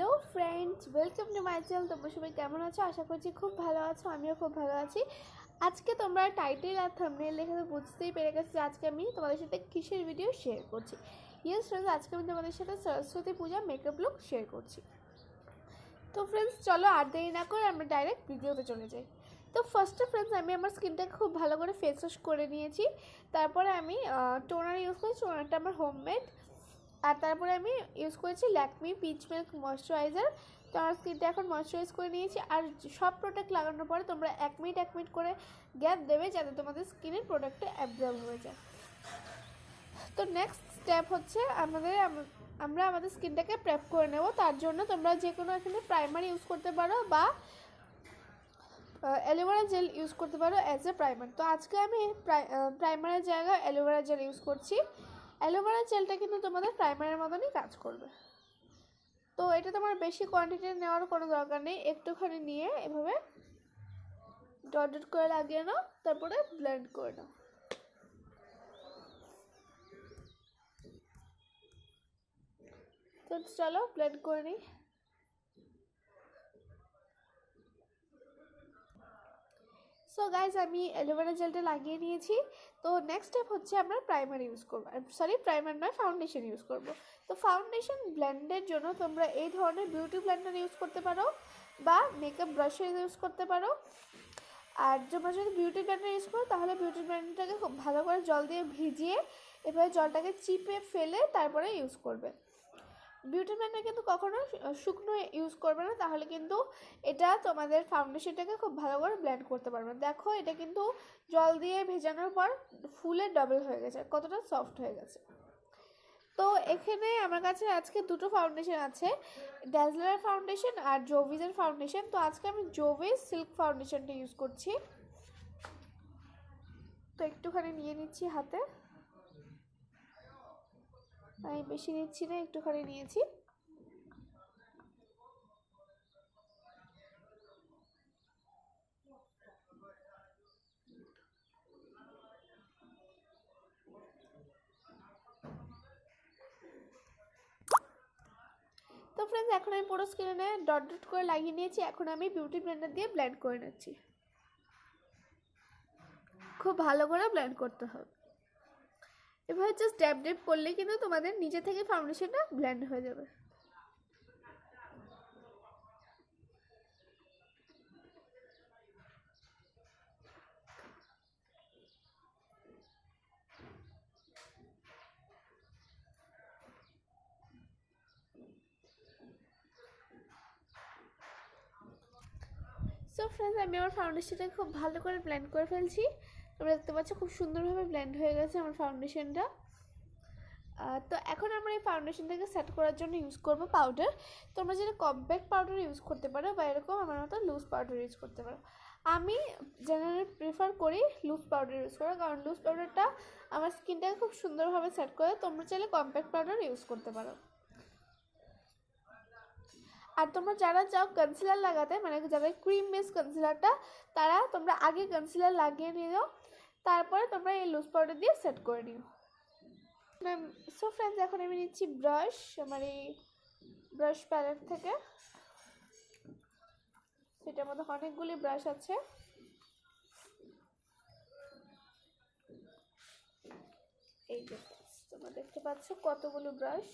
Hello friends, welcome to my channel. তোমরা সবাই কেমন আছো? আশা করছি খুব ভালো আছো। আমিও খুব ভালো আছি। আজকে তোমরা টাইটেল আর থাম্বনেল দেখে তো বুঝতেই পেরে গেছো যে আজকে আমি তোমাদের সাথে কিসের ভিডিও শেয়ার করছি। ইয়েস ফ্রেন্ডস, আজকে আমি তোমাদের সাথে সরস্বতী পূজা মেকআপ লুক শেয়ার করছি। তো ফ্রেন্ডস চলো আর দেরি না করে আমরা ডাইরেক্ট ভিডিওতে চলে যাই। তো ফার্স্টে ফ্রেন্ডস আমি আমার স্কিনটাকে খুব ভালো করে ফেস ওয়াশ করে নিয়েছি। তারপরে আমি টোনার ইউজ করেছি। টোনারটা আমার হোমমেড। আর তারপরে আমি ইউজ করেছি ল্যাকমি পিচ মিল্ক ময়শ্চারাইজার। তো আমার স্কিনটা এখন ময়শ্চারাইজ করে নিয়েছি। আর সব প্রোডাক্ট লাগানোর পরে তোমরা 1 মিনিট করে গ্যাপ দেবে যাতে তোমাদের স্কিনের প্রোডাক্টটা অ্যাবজর্ব হয়ে যায়। তো নেক্সট স্টেপ হচ্ছে আমরা আমাদের স্কিনটাকে প্রেপ করে নেব। তার জন্য তোমরা যে কোনো এখানে প্রাইমার ইউজ করতে পারো বা অ্যালোভেরা জেল ইউজ করতে পারো অ্যাজ এ প্রাইমার। তো আজকে আমি প্রাইমারের জায়গায় অ্যালোভেরা জেল ইউজ করছি। অ্যালোভেরা জেলটা কিন্তু তোমাদের প্রাইমারের মতনই কাজ করবে। তো এটা তোমার বেশি কোয়ান্টিটি নেওয়ার কোনো দরকার নেই। একটুখানি নিয়ে এভাবে ডট ডট করে লাগিয়ে নাও, তারপরে ব্লেন্ড করে নাও। তো চলো ব্লেন্ড করে নিই। সো গাইজ আমি অ্যালোভেরা জেলটা লাগিয়ে নিয়েছি। তো নেক্সট স্টেপ হচ্ছে আমরা প্রাইমার ইউজ করবো, প্রাইমার নয়, ফাউন্ডেশন ইউজ করবো। তো ফাউন্ডেশন ব্লেন্ডের জন্য তোমরা এই ধরনের বিউটি ব্লেন্ডার ইউজ করতে পারো বা মেকআপ ব্রাশের ইউজ করতে পারো। আর তোমরা যদি বিউটি ব্লেন্ডার ইউজ করো তাহলে বিউটি ব্লেন্ডারটাকে খুব ভালো করে জল দিয়ে ভিজিয়ে এভাবে জলটাকে চিপে ফেলে তারপরে ইউজ করবে। বিউটি ব্লেন্ডার কিন্তু কখনো শুকনো ইউজ করবে না, তাহলে কিন্তু এটা তোমাদের ফাউন্ডেশনটাকে খুব ভালো করে ব্লেন্ড করতে পারবে। দেখো এটা কিন্তু জল দিয়ে ভেজানোর পর ফুলে ডাবল হয়ে গেছে, কতটা সফট হয়ে গেছে। তো এখানে আমার কাছে আজকে দুটো ফাউন্ডেশন আছে, ড্যাজলার ফাউন্ডেশন আর জোভিজের ফাউন্ডেশন। তো আজকে আমি জোভিজ সিল্ক ফাউন্ডেশনটা ইউজ করছি। তো একটুখানি নিয়ে নিচ্ছি হাতে, আমি বেশি নিচ্ছি না, একটুখানি নিয়েছি। তো ফ্রেন্ডস এখন আমি পুরো স্কিনে ডট ডট করে লাগিয়ে নিয়েছি। এখন আমি বিউটি ব্লেন্ডার দিয়ে ব্লেন্ড করে নিচ্ছি। খুব ভালো করে ব্লেন্ড করতে হবে। এভাবে জাস্ট ড্যাব ড্যাব করলে কিন্তু তোমাদের নিজে থেকে ফাউন্ডেশনটা ব্লেন্ড হয়ে যাবে। সো ফ্রেন্ডস আমি আমার ফাউন্ডেশনটা খুব ভালো করে ব্লেন্ড করে ফেলছি। তোমরা দেখতে পাচ্ছ খুব সুন্দরভাবে ব্লেন্ড হয়ে গেছে আমার ফাউন্ডেশনটা। তো এখন আমরা এই ফাউন্ডেশনটাকে সেট করার জন্য ইউজ করব পাউডার। তোমরা যেটা কম্প্যাক্ট পাউডার ইউজ করতে পারো বা এরকম আমার মতো লুজ পাউডার ইউজ করতে পারো। আমি জেনারেলি প্রেফার করি লুজ পাউডার ইউজ করা, কারণ লুজ পাউডারটা আমার স্কিনটাকে খুব সুন্দরভাবে সেট করে। তোমরা চাইলে কম্প্যাক্ট পাউডার ইউজ করতে পারো। আর তোমরা যারা চাও কনসিলার লাগাতে, মানে যাদের ক্রিম বেস কনসিলারটা, তারা তোমরা আগে কনসিলার লাগিয়ে নিও, তারপরে তোমরা এই লুজ পাউডার দিয়ে সেট করে নিও। সো ফ্রেন্ডস এখন আমি নিচ্ছি ব্রাশ, আমার এই ব্রাশ প্যালেট থেকে। সেটার মধ্যে অনেকগুলি ব্রাশ আছে। এই যে তোমরা দেখতে পাচ্ছ কতগুলো ব্রাশ।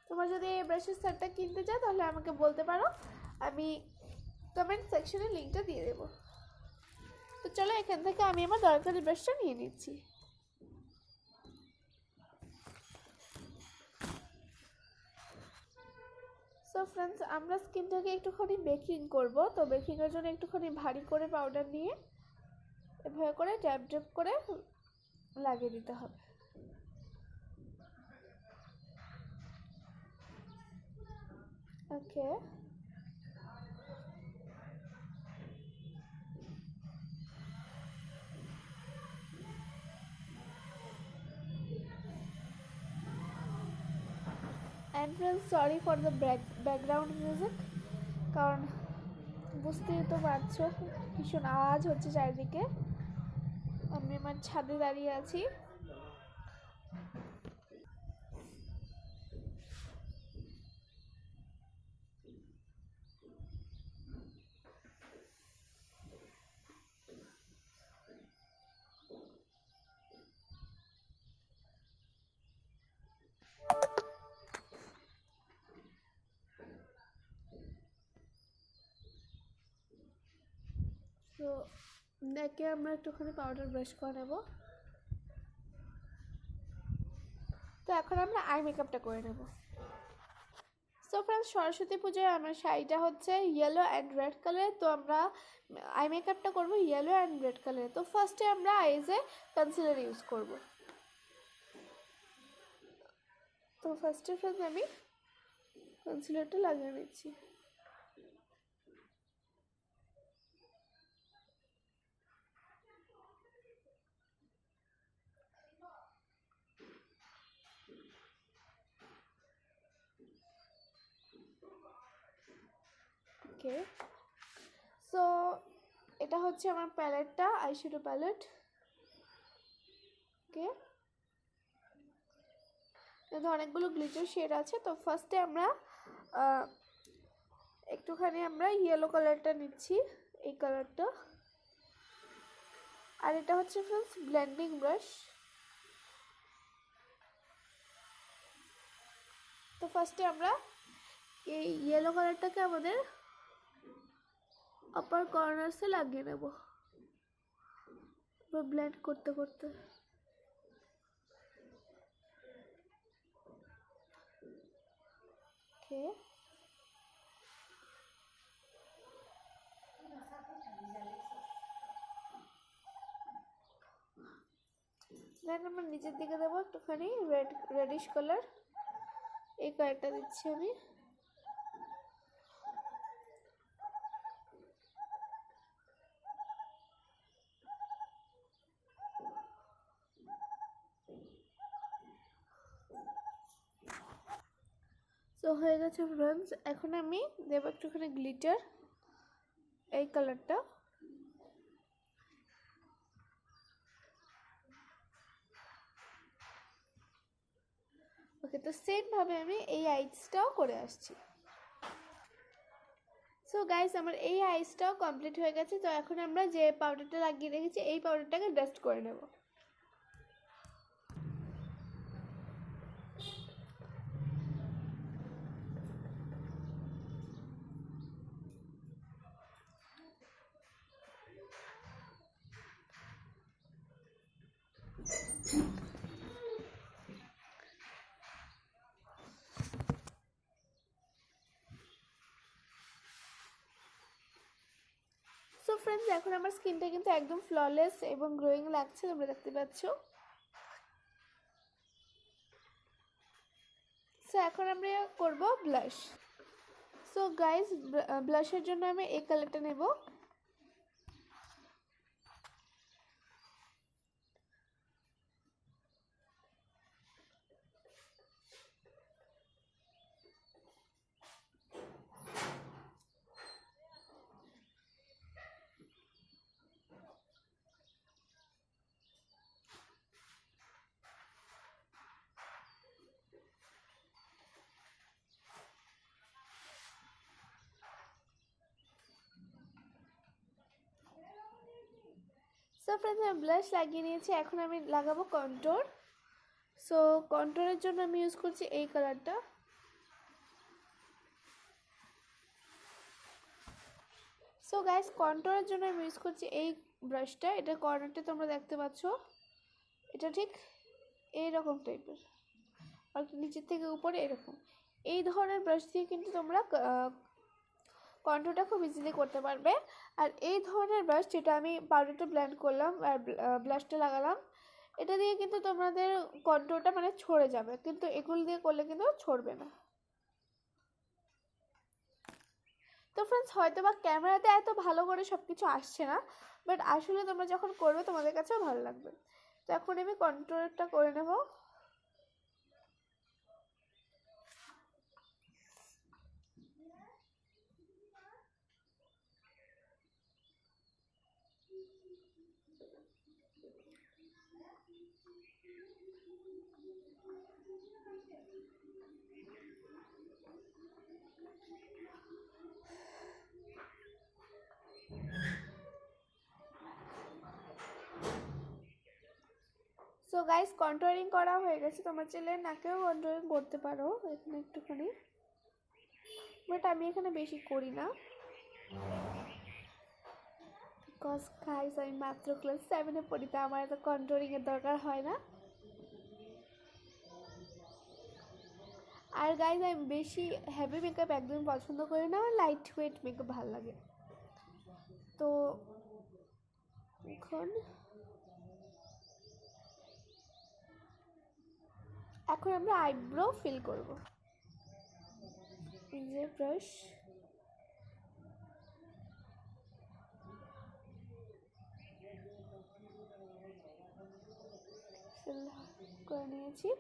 তোমরা যদি এই ব্রাশের সেটটা কিনতে চাও তাহলে আমাকে বলতে পারো, আমি কমেন্ট সেকশনে লিঙ্কটা দিয়ে দেবো। তো চলো এখান থেকে আমি আমার দরকারি ব্রাশটা নিয়ে নিচ্ছি। সো ফ্রেন্ডস আমরা স্কিনটাকে একটুখানি বেকিং করব। তো বেকিংয়ের জন্য একটুখানি ভারী করে পাউডার নিয়ে এভাবে করে ড্যাব ড্যাব করে লাগিয়ে দিতে হবে। Okay, and friends sorry for the background music, কারণ বুঝতেই তো পারছো ভীষণ আওয়াজ হচ্ছে চারিদিকে। আমি আমার ছাদে দাঁড়িয়ে আছি। নেকে আমরা একটুখানি পাউডার ব্রাশ করে নেব। তো এখন আমরা আই মেকআপটা করে নেব। সো ফ্রেন্ডস, সরস্বতী পুজোয় আমার শাড়িটা হচ্ছে ইয়েলো অ্যান্ড রেড কালার। তো আমরা আই মেকআপটা করবো ইয়েলো অ্যান্ড রেড কালারে। তো ফার্স্টে আমরা আইজে কনসিলার ইউজ করব। তো ফার্স্টে ফ্রেন্ডস আমি কনসিলারটা লাগিয়ে নিচ্ছি। ওকে, সো এটা হচ্ছে আমার প্যালেটটা, আইশ্যাডো প্যালেট। ওকে, এতে অনেকগুলো গ্লিটার শেড আছে। তো ফার্স্টে আমরা একটুখানি আমরা ইয়েলো কালারটা নিচ্ছি, এই কালারটা। আর এটা হচ্ছে ফ্রেন্ডস ব্লেন্ডিং ব্রাশ। তো ফার্স্টে আমরা এই ইয়েলো কালারটাকে আমাদের আপার কর্নার্সে লাগিয়ে নেব ব্লেন্ড করতে করতে। ওকে, দেন আমরা নিচের দিকে দেবো একটুখানি রেডিশ কালার, এই কালারটা দিচ্ছি আমি। তো হয়ে গেছে ফ্রেন্ডস, এখন আমি দেবো একটুখানি গ্লিটার, এই কালারটা। ওকে, তো সেম ভাবে আমি এই আইসটাও করে আসছি। সো গাইস, আমার এই আইসটাও কমপ্লিট হয়ে গেছে। তো এখন আমরা যে পাউডারটা লাগিয়ে রেখেছি এই পাউডারটাকে ডাস্ট করে নেব। সো ফ্রেন্ডস, এখন আমার স্কিনটা কিন্তু একদম ফ্ললেস এবং গ্লোয়িং লাগছে, তোমরা দেখতে পাচ্ছ। সো এখন আমরা করব ব্লাশ। সো গাইস, ব্লাশের জন্য আমি এই কালারটা নেব। সো ফ্রেন্ডস, আমি ব্লাশ লাগিয়ে নিয়েছি, এখন আমি লাগাবো কন্ট্রোর। সো কন্ট্রোরের জন্য আমি ইউজ করছি এই কালারটা। সো গাইস, কন্ট্রোরের জন্য আমি ইউজ করছি এই ব্রাশটা। এটা কর্নারটা তোমরা দেখতে পাচ্ছ, এটা ঠিক এইরকম টাইপের, আর নিচের থেকে উপরে এরকম। এই ধরনের ব্রাশ দিয়ে কিন্তু তোমরা কন্ট্রোরটা খুব ইজিলি করতে পারবে। আর এই ধরনের ব্রাশ, যেটা আমি পাউডারটা ব্লেন্ড করলাম আর ব্লাশটা লাগালাম, এটা দিয়ে কিন্তু তোমাদের কন্ট্রোরটা মানে ছড়ে যাবে, কিন্তু এগুলো দিয়ে করলে কিন্তু ছড়বে না। তো ফ্রেন্ডস, হয়তো বা ক্যামেরাতে এত ভালো করে সব কিছু আসছে না, বাট আসলে তোমরা যখন করবে তোমাদের কাছেও ভালো লাগবে। তো এখন আমি কন্ট্রোরটা করে নেব। সো গাইস, কন্ট্রোলিং করা হয়ে গেছে। তোমার চাইলে নাকেও কন্ট্রোলিং করতে পারো এখানে একটুখানি, বাট আমি এখানে বেশি করি না। বিকজ গাইস আমি মাত্র ক্লাস 7-এ পড়ি, তো আমার এত কন্ট্রোলিংয়ের দরকার হয় না। আর গাইস আমি বেশি হেভি মেকআপ একদম পছন্দ করি না, আমার লাইট ওয়েট মেকআপ ভালো লাগে। তো এখন আমরা আইব্রো ফিল করব। এই যে ব্রাশ ফিল করে নিয়েছি।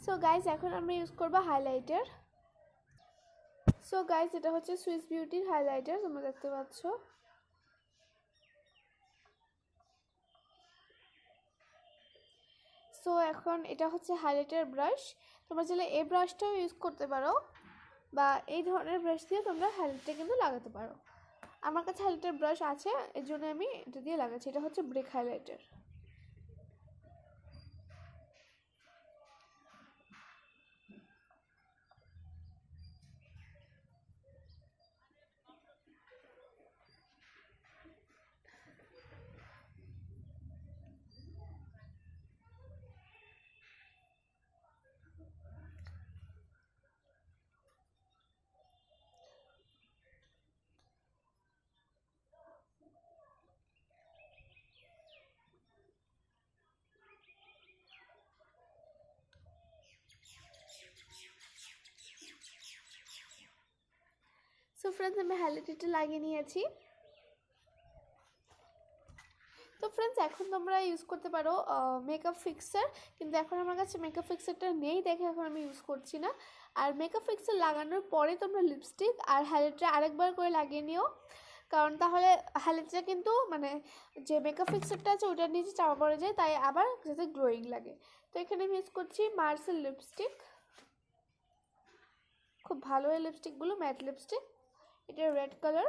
সো গাইস এখন আমরা ইউজ করব হাইলাইটার। সো গাইস এটা হচ্ছে সুইস বিউটির হাইলাইটার, তোমরা দেখতে পাচ্ছ। সো এখন এটা হচ্ছে হাইলাইটার ব্রাশ, তোমরা চাইলে এই ব্রাশটাও ইউজ করতে পারো বা এই ধরনের ব্রাশ দিয়ে তোমরা হাইলাইটটা কিন্তু লাগাতে পারো। আমার কাছে হাইলাইটার ব্রাশ আছে, এর জন্য আমি এটা দিয়ে লাগাচ্ছি। এটা হচ্ছে ব্রেক হাইলাইটার। সো ফ্রেন্ডস আমি হাইলাইটারটা লাগিয়ে নিয়েছি। তো ফ্রেন্ডস এখন তোমরা ইউজ করতে পারো মেকআপ ফিক্সার, কিন্তু এখন আমার কাছে মেকআপ ফিক্সারটা নেই দেখে এখন আমি ইউজ করছি না। আর মেকআপ ফিক্সার লাগানোর পরে তোমরা লিপস্টিক আর হাইলাইটার আরেকবার করে লাগিয়ে নিও, কারণ তাহলে হাইলাইটারটা কিন্তু মানে যে মেকআপ ফিক্সারটা আছে ওটার নিচে চাপা পড়ে যায়, তাই আবার যাতে গ্লোয়িং লাগে। তো এখানে আমি ইউজ করছি মার্সেল লিপস্টিক, খুব ভালো এই লিপস্টিকগুলো, ম্যাট লিপস্টিক, এটা রেড কালার।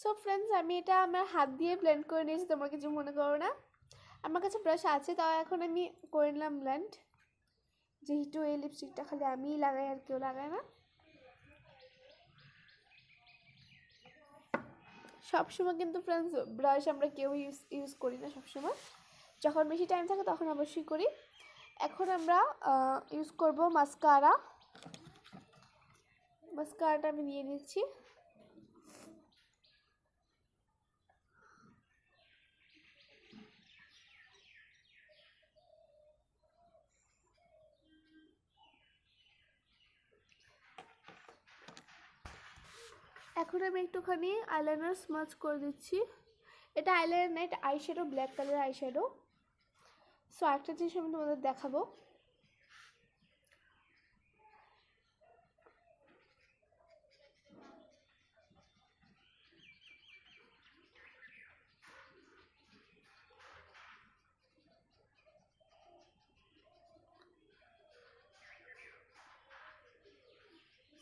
সো ফ্রেন্ডস আমি এটা আমার হাত দিয়ে ব্লেন্ড করে নিয়েছি, তোমরা কিছু মনে করো না। আমার কাছে ব্রাশ আছে, তাও এখন আমি করে নিলাম ব্লেন্ড, যেহেতু এই লিপস্টিকটা খালি আমিই লাগাই আর কেউ লাগায় না। সবসময় কিন্তু ফ্রেন্ডস ব্রাশ আমরা কেউ ইউজ করি না সবসময়, যখন বেশি টাইম থাকে তখন অবশ্যই করি। এখন আমরা ইউজ করব মাস্কারা। মাস্কারাটা আমি নিয়ে নিচ্ছি। এখন আমি একটুখানি আইলাইনার স্মাচ করে দিচ্ছি। এটা আইলাইনার না, এটা eyeshadow, black colour eyeshadow. So একটা জিনিস আমি তোমাদের দেখাবো।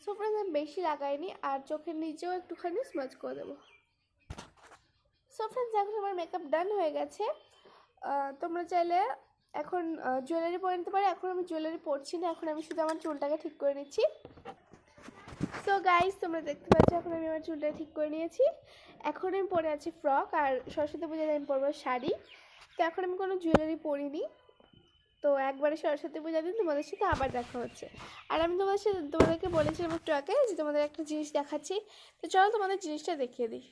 সো ফ্রেন্ডস আমি বেশি লাগাইনি, আর চোখের নিচেও একটুখানি স্মাচ করে দেবো। সো ফ্রেন্ডস এখন আমার মেকআপ ডান হয়ে গেছে। তোমরা চাইলে এখন জুয়েলারি পরে নিতে পারো। এখন আমি জুয়েলারি পরছি না, এখন আমি শুধু আমার চুলটাকে ঠিক করে নিচ্ছি। সো গাইস তোমরা দেখতে পাচ্ছ এখন আমি আমার চুলটা ঠিক করে নিয়েছি। এখন আমি পরে আছি ফ্রক, আর সরস্বতী পূজায় আমি পরবো শাড়ি। তো এখন আমি কোনো জুয়েলারি পরিনি, তো একবারে সরস্বতী পূজা দিন তোমাদের সাথে আবার দেখা হচ্ছে। আর আমি তোমাদেরকে বলেছিলাম একটু আগে যে তোমাদের একটা জিনিস দেখাচ্ছি, তো চলো তোমাদের জিনিসটা দেখিয়ে দিই।